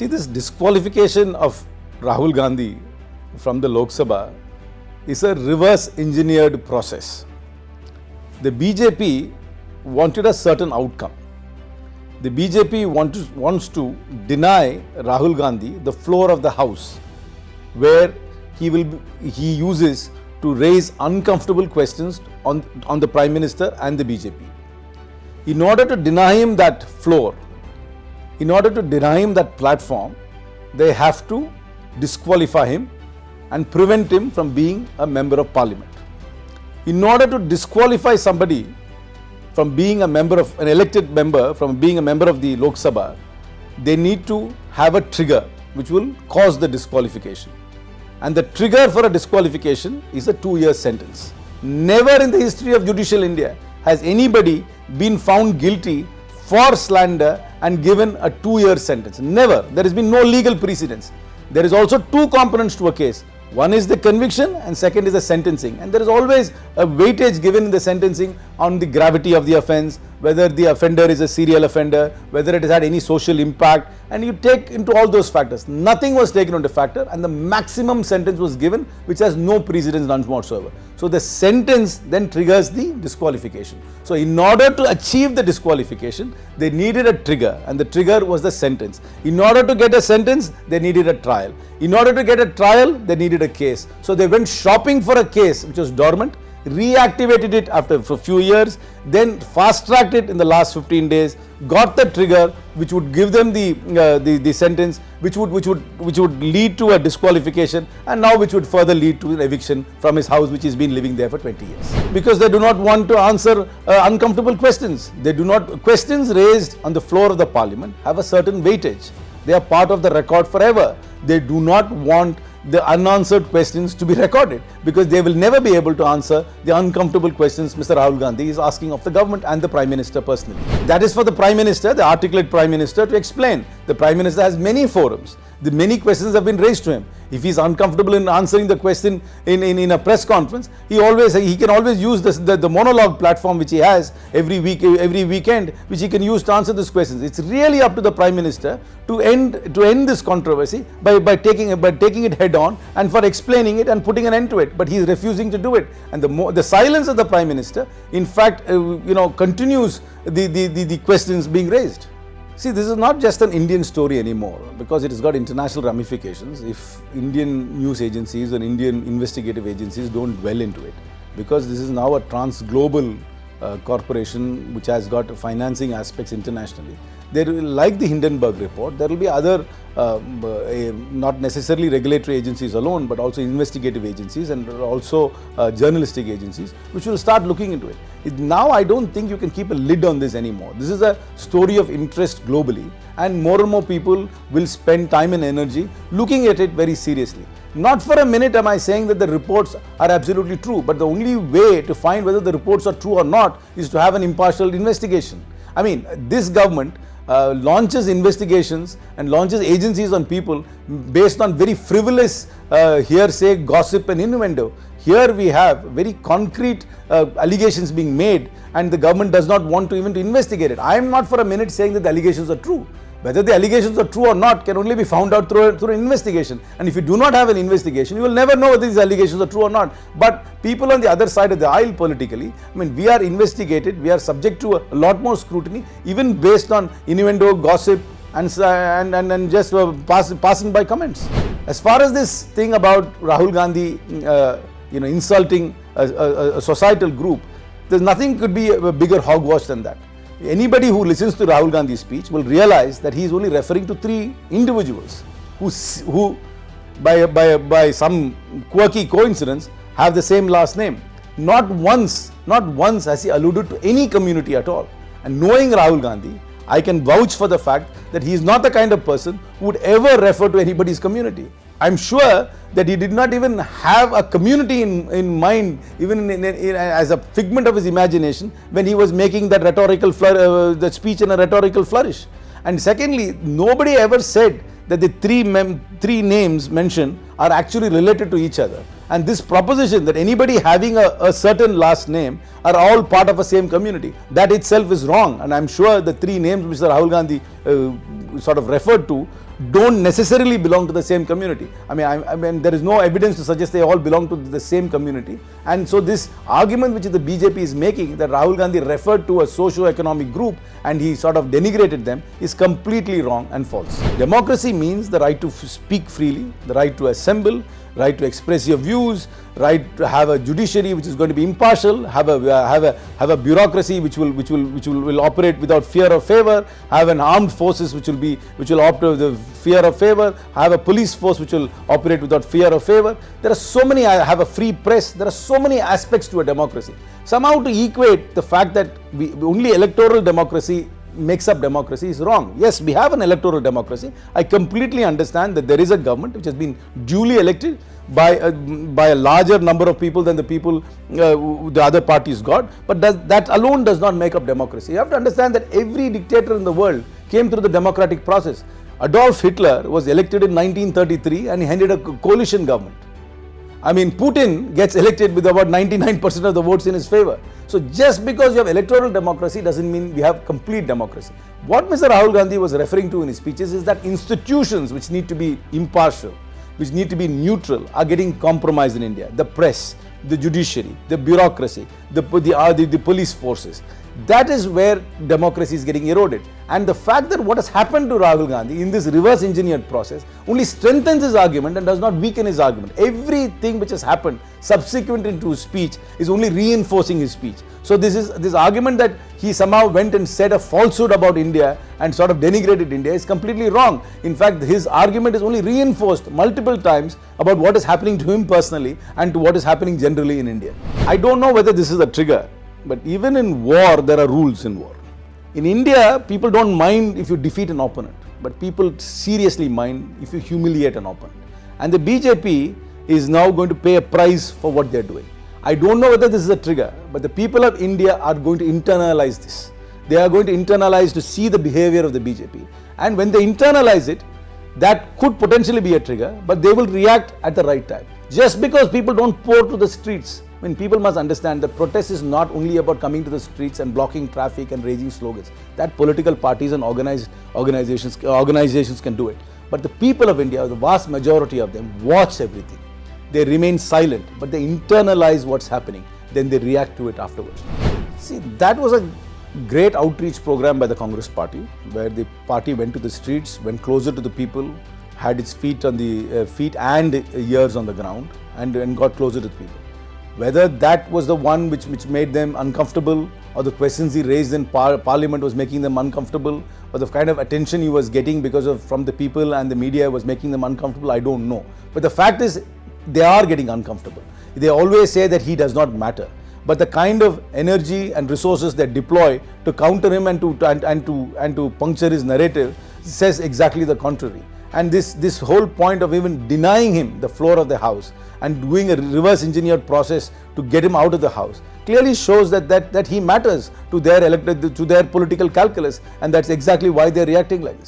See, this disqualification of Rahul Gandhi from the Lok Sabha is a reverse engineered process. The BJP wanted a certain outcome. The BJP wants to deny Rahul Gandhi the floor of the House, where he uses to raise uncomfortable questions on the Prime Minister and the BJP. In order to deny him that floor, in order to deny him that platform, they have to disqualify him and prevent him from being a member of parliament. In order to disqualify somebody from being a member of an elected member, from being a member of the Lok Sabha, they need to have a trigger which will cause the disqualification. And the trigger for a disqualification is a 2-year sentence. Never in the history of judicial India has anybody been found guilty for slander and given a 2-year sentence. Never. There has been no legal precedence. There is also 2 components to a case. One is the conviction and second is the sentencing. And there is always a weightage given in the sentencing on the gravity of the offence, whether the offender is a serial offender, whether it has had any social impact, and you take into all those factors. Nothing was taken into factor and the maximum sentence was given, which has no precedence none whatsoever. So the sentence then triggers the disqualification. So in order to achieve the disqualification, they needed a trigger, and the trigger was the sentence. In order to get a sentence, they needed a trial. In order to get a trial, they needed a case. So they went shopping for a case which was dormant, reactivated it after a few years, then fast-tracked it in the last 15 days, got the trigger which would give them the sentence, which would lead to a disqualification, and now which would further lead to an eviction from his house, which he's been living there for 20 years. Because they do not want to answer uncomfortable questions. Questions raised on the floor of the parliament have a certain weightage. They are part of the record forever. They do not want the unanswered questions to be recorded, because they will never be able to answer the uncomfortable questions Mr. Rahul Gandhi is asking of the government and the Prime Minister personally. That is for the Prime Minister, the articulate Prime Minister, to explain. The Prime Minister has many forums. The many questions have been raised to him. If he is uncomfortable in answering the question in a press conference, he can always use the monologue platform which he has every weekend, which he can use to answer these questions. It's really up to the Prime Minister to end this controversy by taking it head on and for explaining it and putting an end to it. But he is refusing to do it, and the silence of the Prime Minister, in fact, continues the questions being raised. See, this is not just an Indian story anymore, because it has got international ramifications if Indian news agencies and Indian investigative agencies don't dwell into it. Because this is now a trans-global corporation which has got financing aspects internationally. There will, like the Hindenburg report, there will be other, not necessarily regulatory agencies alone, but also investigative agencies and also journalistic agencies, which will start looking into it. Now I don't think you can keep a lid on this anymore. This is a story of interest globally, and more people will spend time and energy looking at it very seriously. Not for a minute am I saying that the reports are absolutely true, but the only way to find whether the reports are true or not is to have an impartial investigation. I mean, this government launches investigations and launches agencies on people based on very frivolous hearsay, gossip and innuendo. Here we have very concrete allegations being made, and the government does not want to even to investigate it. I am not for a minute saying that the allegations are true. Whether the allegations are true or not can only be found out through an investigation. And if you do not have an investigation, you will never know whether these allegations are true or not. But people on the other side of the aisle politically, I mean, we are investigated, we are subject to a lot more scrutiny, even based on innuendo, gossip and just passing by comments. As far as this thing about Rahul Gandhi insulting a societal group, there's nothing could be a bigger hogwash than that. Anybody who listens to Rahul Gandhi's speech will realize that he is only referring to 3 individuals who by some quirky coincidence have the same last name. Not once has he alluded to any community at all. And knowing Rahul Gandhi, I can vouch for the fact that he is not the kind of person who would ever refer to anybody's community. I'm sure that he did not even have a community in mind, even as a figment of his imagination, when he was making that rhetorical the speech in a rhetorical flourish. And secondly, nobody ever said that the three names mentioned are actually related to each other. And this proposition that anybody having a certain last name are all part of a same community, that itself is wrong. And I'm sure the 3 names Mr. Rahul Gandhi sort of referred to don't necessarily belong to the same community. I mean, there is no evidence to suggest they all belong to the same community. And so this argument which the BJP is making, that Rahul Gandhi referred to a socio-economic group and he sort of denigrated them, is completely wrong and false. Democracy means the right to speak freely, the right to assemble, right to express your views, right to have a judiciary which is going to be impartial, have a bureaucracy which will operate without fear or favor, have an armed forces which will operate with the fear of favor, have a police force which will operate without fear or favor. There are so many, have a free press. There are so many aspects to a democracy. Somehow to equate the fact that only electoral democracy makes up democracy is wrong. Yes, we have an electoral democracy. I completely understand that there is a government which has been duly elected by a larger number of people than the people the other parties got, but that alone does not make up democracy. You have to understand that every dictator in the world came through the democratic process. Adolf Hitler was elected in 1933 and he handed a coalition government. I mean, Putin gets elected with about 99% of the votes in his favor. So just because you have electoral democracy doesn't mean we have complete democracy. What Mr. Rahul Gandhi was referring to in his speeches is that institutions which need to be impartial, which need to be neutral, are getting compromised in India. The press, the judiciary, the bureaucracy, the police forces. That is where democracy is getting eroded. And the fact that what has happened to Rahul Gandhi in this reverse engineered process only strengthens his argument and does not weaken his argument. Everything which has happened subsequent to his speech is only reinforcing his speech. So this argument that he somehow went and said a falsehood about India and sort of denigrated India is completely wrong. In fact, his argument is only reinforced multiple times about what is happening to him personally and to what is happening generally in India. I don't know whether this is a trigger, but even in war, there are rules in war. In India, people don't mind if you defeat an opponent, but people seriously mind if you humiliate an opponent. And the BJP is now going to pay a price for what they're doing. I don't know whether this is a trigger, but the people of India are going to internalize this. They are going to internalize to see the behavior of the BJP. And when they internalize it, that could potentially be a trigger, but they will react at the right time. Just because people don't pour to the streets, I mean, people must understand that protest is not only about coming to the streets and blocking traffic and raising slogans. That political parties and organizations can do it. But the people of India, the vast majority of them, watch everything. They remain silent, but they internalize what's happening. Then they react to it afterwards. See, that was a great outreach program by the Congress party, where the party went to the streets, went closer to the people, had its feet on the feet and ears on the ground, and got closer to the people. Whether that was the one which made them uncomfortable, or the questions he raised in Parliament was making them uncomfortable, or the kind of attention he was getting from the people and the media was making them uncomfortable, I don't know. But the fact is, they are getting uncomfortable. They always say that he does not matter. But the kind of energy and resources they deploy to counter him and to puncture his narrative says exactly the contrary. And this whole point of even denying him the floor of the house and doing a reverse engineered process to get him out of the house clearly shows that he matters to their political calculus, and that's exactly why they're reacting like this.